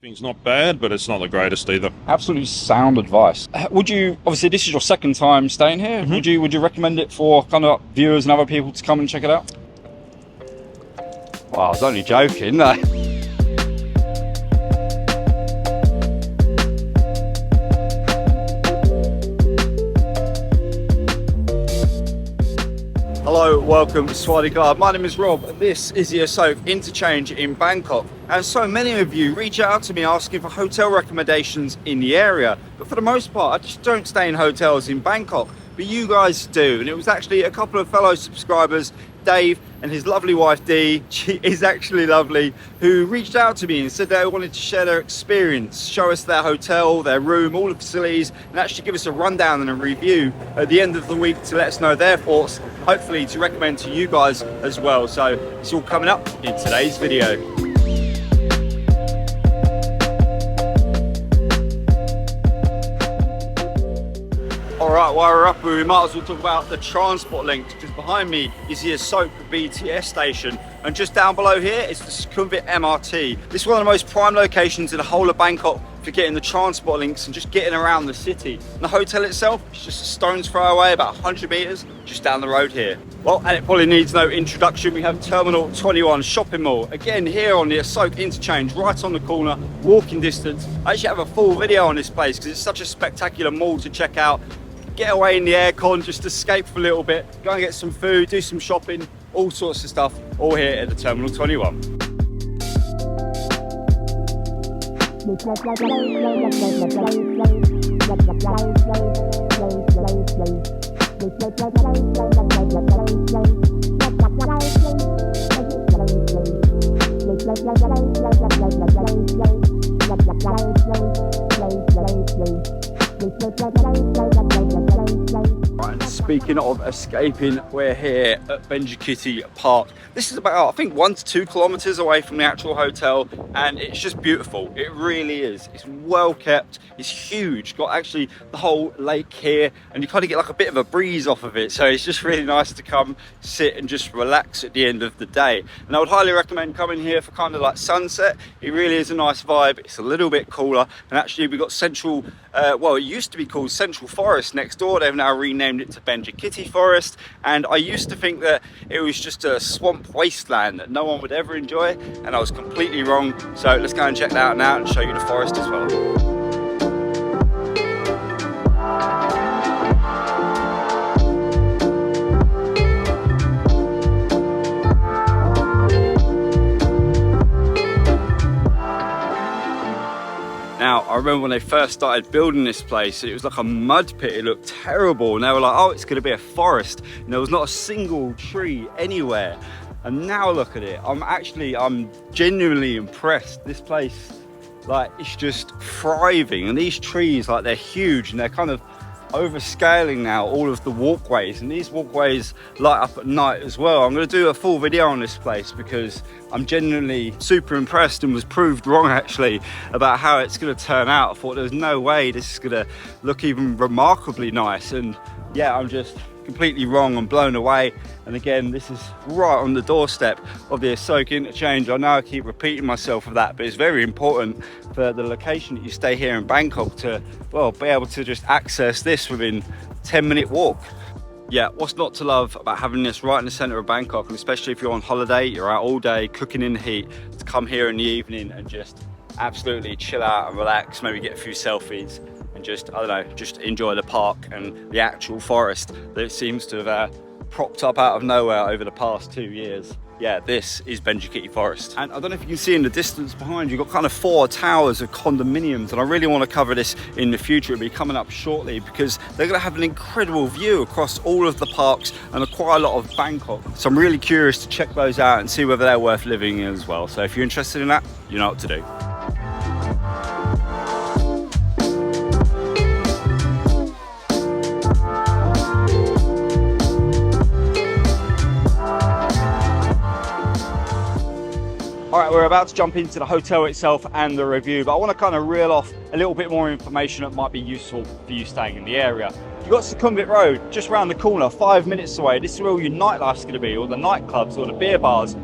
Thing's not bad, but it's not the greatest either. Absolutely sound advice. Would you, obviously this is your second time staying here, would you recommend it for kind of viewers and other people to come and check it out? Well, I was only joking. Hello, welcome to Swadika. My name is Rob and this is the Asoke interchange in Bangkok. And so many of you reach out to me asking for hotel recommendations in the area. But for the most part, I just don't stay in hotels in Bangkok. But you guys do. And it was actually a couple of fellow subscribers, Dave and his lovely wife Dee, she is actually lovely, who reached out to me and said they wanted to share their experience, show us their hotel, their room, all the facilities, and actually give us a rundown and a review at the end of the week to let us know their thoughts, hopefully to recommend to you guys as well. So it's all coming up in today's video. Alright, while we're up, we might as well talk about the transport links, because behind me is the Asoke BTS station, and just down below here is the Sukhumvit MRT. This is one of the most prime locations in the whole of Bangkok for getting the transport links and just getting around the city. And the hotel itself is just a stone's throw away, about 100 metres just down the road here. Well, and it probably needs no introduction, we have Terminal 21 shopping mall, again here on the Asoke interchange, right on the corner, walking distance. I actually have a full video on this place because it's such a spectacular mall to check out. Get away in the aircon, just escape for a little bit, go and get some food, do some shopping, all sorts of stuff, all here at the Terminal 21. Right, and speaking of escaping, we're here at Bangkok Park. This is about, I think, 1 to 2 kilometers away from the actual hotel, and it's just beautiful. It really is. It's well kept. It's huge. Got actually the whole lake here, and you kind of get like a bit of a breeze off of it. So it's just really nice to come sit and just relax at the end of the day. And I would highly recommend coming here for kind of like sunset. It really is a nice vibe. It's a little bit cooler, and actually we've got Central, well, it used to be called Central Forest next door. They've now renamed it to Bangkok Forest, and I used to think that it was just a swamp wasteland that no one would ever enjoy, and I was completely wrong. So let's go and check that out now and show you the forest as well. Now, I remember when they first started building this place, it was like a mud pit. It looked terrible. And they were like, oh, it's going to be a forest. And there was not a single tree anywhere. And now look at it. I'm genuinely impressed. This place, like, it's just thriving. And these trees, like, they're huge and they're kind of overscaling now all of the walkways, and these walkways light up at night as well. I'm going to do a full video on this place because I'm genuinely super impressed and was proved wrong actually about how it's going to turn out. I thought there was no way this is going to look even remarkably nice, and yeah, I'm just completely wrong and blown away. And again, this is right on the doorstep of the Asoke interchange. I know I keep repeating myself of that, but it's very important for the location that you stay here in Bangkok to, well, be able to just access this within 10-minute walk. Yeah, what's not to love about having this right in the center of Bangkok, and especially if you're on holiday, you're out all day cooking in the heat, to come here in the evening and just absolutely chill out and relax, maybe get a few selfies and just, I don't know, just enjoy the park and the actual forest that it seems to have propped up out of nowhere over the past 2 years. Yeah, this is Bangkok Forest. And I don't know if you can see in the distance behind, you've got kind of 4 towers of condominiums, and I really want to cover this in the future. It'll be coming up shortly because they're going to have an incredible view across all of the parks and quite a lot of Bangkok. So I'm really curious to check those out and see whether they're worth living in as well. So if you're interested in that, you know what to do. All right, we're about to jump into the hotel itself and the review, but I want to kind of reel off a little bit more information that might be useful for you staying in the area. You've got Sukhumvit Road just around the corner, 5 minutes away. This is where all your nightlife's going to be, all the nightclubs, all the beer bars,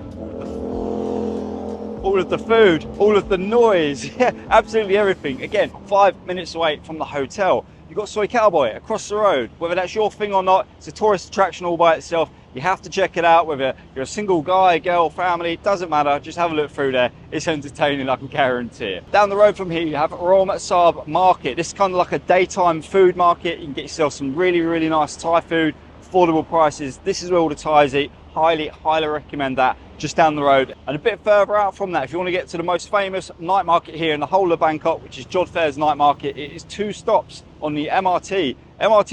all of the food, all of the noise, yeah, absolutely everything. Again, 5 minutes away from the hotel. You've got Soi Cowboy across the road. Whether that's your thing or not, it's a tourist attraction all by itself. You have to check it out, whether you're a single guy, girl, family, it doesn't matter. Just have a look through there. It's entertaining, I can guarantee it. Down the road from here, you have FuramaXclusive Market. This is kind of like a daytime food market. You can get yourself some really, really nice Thai food, affordable prices. This is where all the Thais eat. Highly, highly recommend that. Just down the road. And a bit further out from that, if you want to get to the most famous night market here in the whole of Bangkok, which is Jod Fair's night market, it is 2 stops on the MRT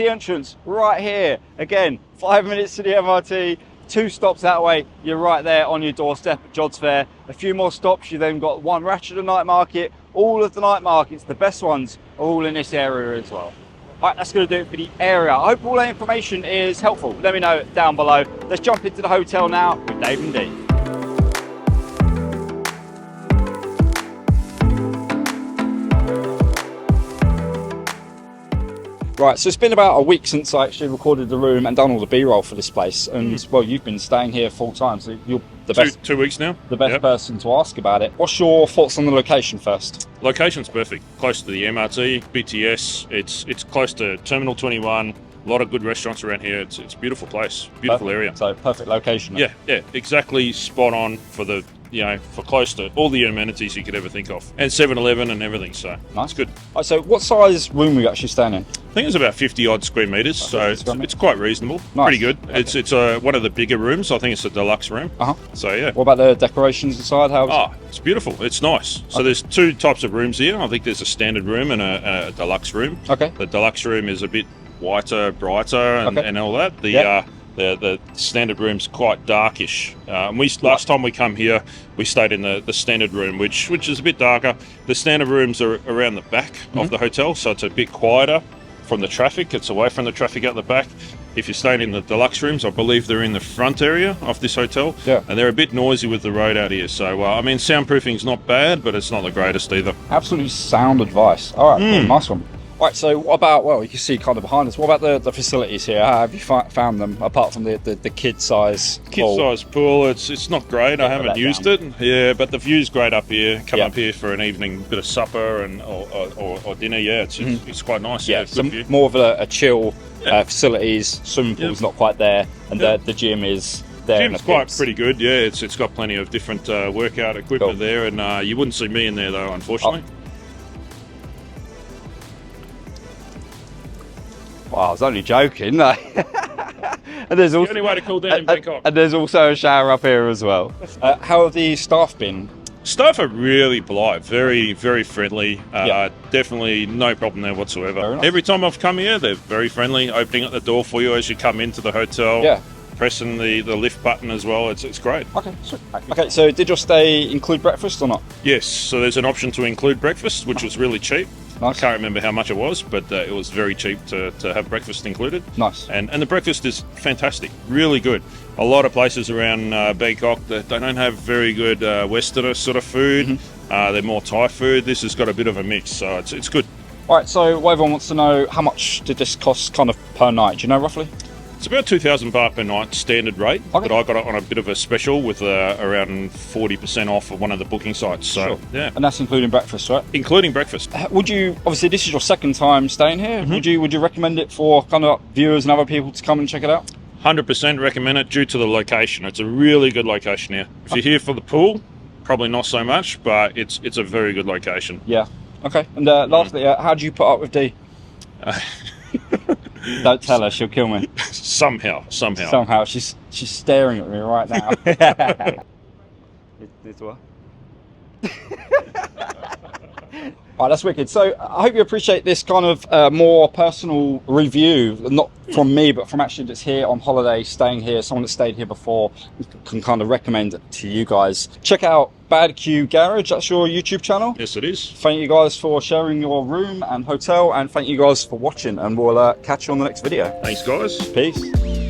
entrance right here. Again, 5 minutes to the MRT, 2 stops that way, you're right there on your doorstep at Jod's Fair. A few more stops, you then got one Ratchet night market. All of the night markets, the best ones, are all in this area as well. All right, that's going to do it for the area. I hope all that information is helpful. Let me know down below. Let's jump into the hotel now with Dave and Dee. Right, so it's been about a week since I actually recorded the room and done all the B-roll for this place. And well, you've been staying here full time, so you're the best. 2 weeks now. The best person to ask about it. What's your thoughts on the location first? Location's perfect. Close to the MRT, BTS. It's close to Terminal 21. A lot of good restaurants around here. It's a beautiful place, beautiful area. So perfect location. Yeah, exactly spot on for the, for close to all the amenities you could ever think of, and 7-Eleven and everything. So nice. It's good. Right, so what size room are you actually staying in? I think it's about 50 odd square meters, so it's quite reasonable. Nice. Pretty good. Okay. It's one of the bigger rooms. I think it's a deluxe room. So yeah. What about the decorations inside? It's beautiful. It's nice. So there's 2 types of rooms here. I think there's a standard room and a deluxe room. Okay. The deluxe room is a bit whiter, brighter, and all that. The standard room's quite darkish. Last time we come here, we stayed in the standard room, which is a bit darker. The standard rooms are around the back of the hotel, so it's a bit quieter from the traffic. It's away from the traffic out the back. If you're staying in the deluxe rooms, I believe they're in the front area of this hotel. Yeah. And they're a bit noisy with the road out here. So, I mean, soundproofing's not bad, but it's not the greatest either. Absolutely sound advice. All right, cool, nice one. Right, so what about, well, you can see kind of behind us, what about the facilities here? How have you found them, apart from the kid size pool? Kid size pool, it's not great. I haven't used it. Yeah, but the view's great up here. Come up here for an evening bit of supper or dinner. Yeah, it's quite nice. Yeah, so more of a chill facilities. Swimming pool's not quite there, and the gym is there. Gym's quite pretty good. Yeah, it's got plenty of different workout equipment there, and you wouldn't see me in there though, unfortunately. Well, I was only joking. And there's also the only way to cool down in Bangkok. And there's also a shower up here as well. How have the staff been? Staff are really polite, very, very friendly. Definitely no problem there whatsoever. Nice. Every time I've come here, they're very friendly, opening up the door for you as you come into the hotel. Yeah. Pressing the lift button as well. It's great. Okay, sweet. Okay, so did your stay include breakfast or not? Yes, so there's an option to include breakfast, which was really cheap. Nice. I can't remember how much it was, but it was very cheap to have breakfast included. Nice. And the breakfast is fantastic, really good. A lot of places around Bangkok, they don't have very good Westerner sort of food. They're more Thai food. This has got a bit of a mix, so it's good. All right, so what everyone wants to know, how much did this cost kind of per night? Do you know roughly? It's about 2,000 baht per night standard rate, but I got it on a bit of a special with around 40% off of one of the booking sites. So yeah, and that's including breakfast, right? Including breakfast. Would you, obviously this is your second time staying here, would you recommend it for kind of viewers and other people to come and check it out? 100% recommend it due to the location. It's a really good location here. If you're here for the pool, probably not so much, but it's a very good location. Yeah. Okay. And lastly, how do you put up with Dee? Don't tell her, she'll kill me. Somehow. She's staring at me right now. It's what? Alright, that's wicked. So I hope you appreciate this kind of more personal review, not from me, but from actually that's here on holiday, staying here, someone that stayed here before, can kind of recommend it to you guys. Check out Bad Q Garage, that's your YouTube channel. Yes, it is. Thank you guys for sharing your room and hotel, and thank you guys for watching, and we'll catch you on the next video. Thanks, guys. Peace.